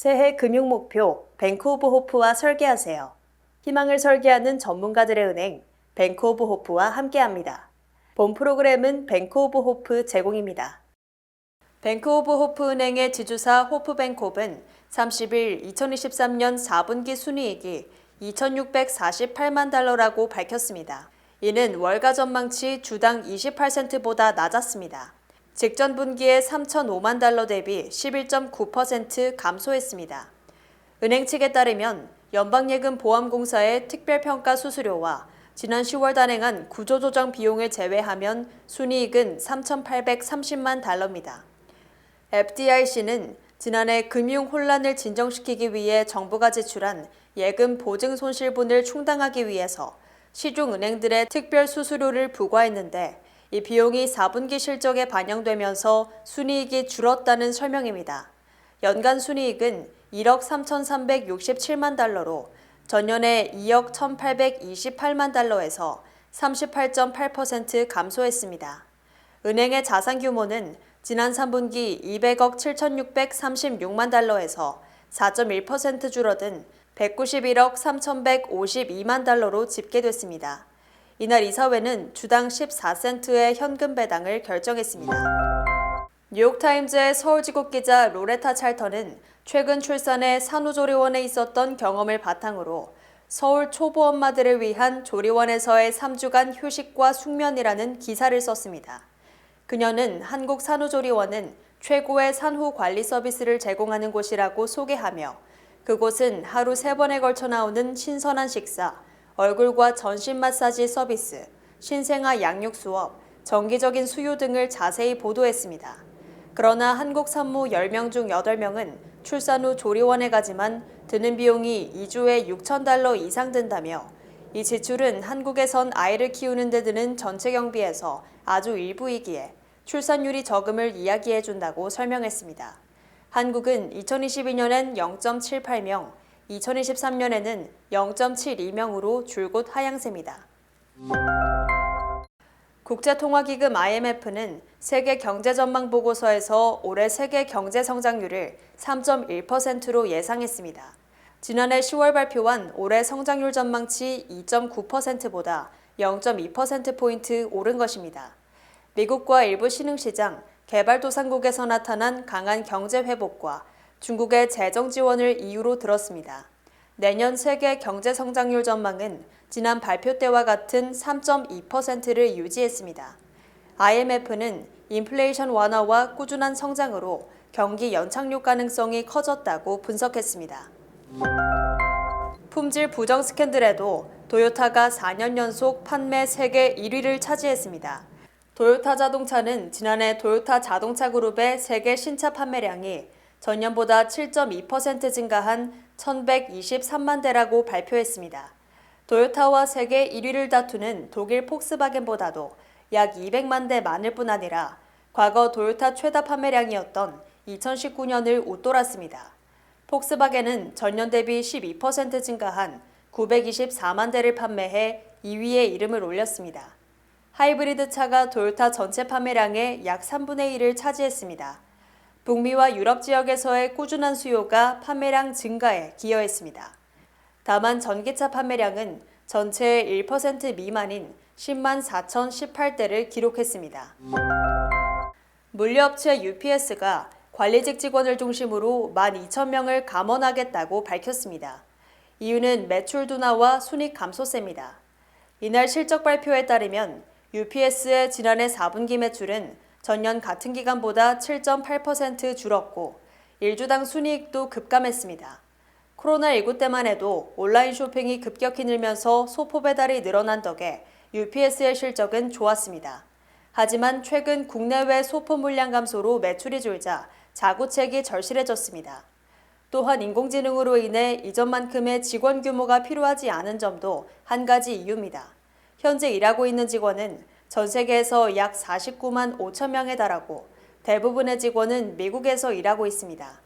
새해 금융 목표 뱅크 오브 호프와 설계하세요. 희망을 설계하는 전문가들의 은행 뱅크 오브 호프와 함께합니다. 본 프로그램은 뱅크 오브 호프 제공입니다. 뱅크 오브 호프 은행의 지주사 호프뱅크옵은 30일 2023년 4분기 순이익이 2,648만 달러라고 밝혔습니다. 이는 월가 전망치 주당 28센트보다 낮았습니다. 직전 분기에 3,005만 달러 대비 11.9% 감소했습니다. 은행 측에 따르면 연방예금 보험공사의 특별평가 수수료와 지난 10월 단행한 구조조정 비용을 제외하면 순이익은 3,830만 달러입니다. FDIC는 지난해 금융 혼란을 진정시키기 위해 정부가 지출한 예금 보증 손실분을 충당하기 위해서 시중은행들의 특별 수수료를 부과했는데 이 비용이 4분기 실적에 반영되면서 순이익이 줄었다는 설명입니다. 연간 순이익은 1억 3,367만 달러로 전년에 2억 1,828만 달러에서 38.8% 감소했습니다. 은행의 자산 규모는 지난 3분기 200억 7,636만 달러에서 4.1% 줄어든 191억 3,152만 달러로 집계됐습니다. 이날 이사회는 주당 14센트의 현금 배당을 결정했습니다. 뉴욕타임즈의 서울지국 기자 로레타 찰턴은 최근 출산해 산후조리원에 있었던 경험을 바탕으로 서울 초보 엄마들을 위한 조리원에서의 3주간 휴식과 숙면이라는 기사를 썼습니다. 그녀는 한국 산후조리원은 최고의 산후 관리 서비스를 제공하는 곳이라고 소개하며 그곳은 하루 3번에 걸쳐 나오는 신선한 식사, 얼굴과 전신 마사지 서비스, 신생아 양육 수업, 정기적인 수유 등을 자세히 보도했습니다. 그러나 한국 산모 10명 중 8명은 출산 후 조리원에 가지만 드는 비용이 2주에 6,000달러 이상 든다며 이 지출은 한국에선 아이를 키우는 데 드는 전체 경비에서 아주 일부이기에 출산율이 적음을 이야기해준다고 설명했습니다. 한국은 2022년엔 0.78명, 2023년에는 0.72명으로 줄곧 하향세입니다. 국제통화기금 IMF는 세계 경제전망 보고서에서 올해 세계 경제 성장률을 3.1%로 예상했습니다. 지난해 10월 발표한 올해 성장률 전망치 2.9%보다 0.2%포인트 오른 것입니다. 미국과 일부 신흥시장, 개발도상국에서 나타난 강한 경제 회복과 중국의 재정 지원을 이유로 들었습니다. 내년 세계 경제 성장률 전망은 지난 발표 때와 같은 3.2%를 유지했습니다. IMF는 인플레이션 완화와 꾸준한 성장으로 경기 연착륙 가능성이 커졌다고 분석했습니다. 품질 부정 스캔들에도 토요타가 4년 연속 판매 세계 1위를 차지했습니다. 토요타 자동차는 지난해 토요타 자동차 그룹의 세계 신차 판매량이 전년보다 7.2% 증가한 1,123만 대라고 발표했습니다. 토요타와 세계 1위를 다투는 독일 폭스바겐보다도 약 200만 대 많을 뿐 아니라 과거 토요타 최다 판매량이었던 2019년을 웃돌았습니다. 폭스바겐은 전년 대비 12% 증가한 924만 대를 판매해 2위에 이름을 올렸습니다. 하이브리드 차가 토요타 전체 판매량의 약 3분의 1을 차지했습니다. 북미와 유럽 지역에서의 꾸준한 수요가 판매량 증가에 기여했습니다. 다만 전기차 판매량은 전체의 1% 미만인 10만 4,018대를 기록했습니다. 물류업체 UPS가 관리직 직원을 중심으로 12,000명을 감원하겠다고 밝혔습니다. 이유는 매출 둔화와 순익 감소세입니다. 이날 실적 발표에 따르면 UPS의 지난해 4분기 매출은 전년 같은 기간보다 7.8% 줄었고 1주당 순이익도 급감했습니다. 코로나19 때만 해도 온라인 쇼핑이 급격히 늘면서 소포 배달이 늘어난 덕에 UPS의 실적은 좋았습니다. 하지만 최근 국내외 소포 물량 감소로 매출이 줄자 자구책이 절실해졌습니다. 또한 인공지능으로 인해 이전만큼의 직원 규모가 필요하지 않은 점도 한 가지 이유입니다. 현재 일하고 있는 직원은 전 세계에서 약 49만 5천 명에 달하고 대부분의 직원은 미국에서 일하고 있습니다.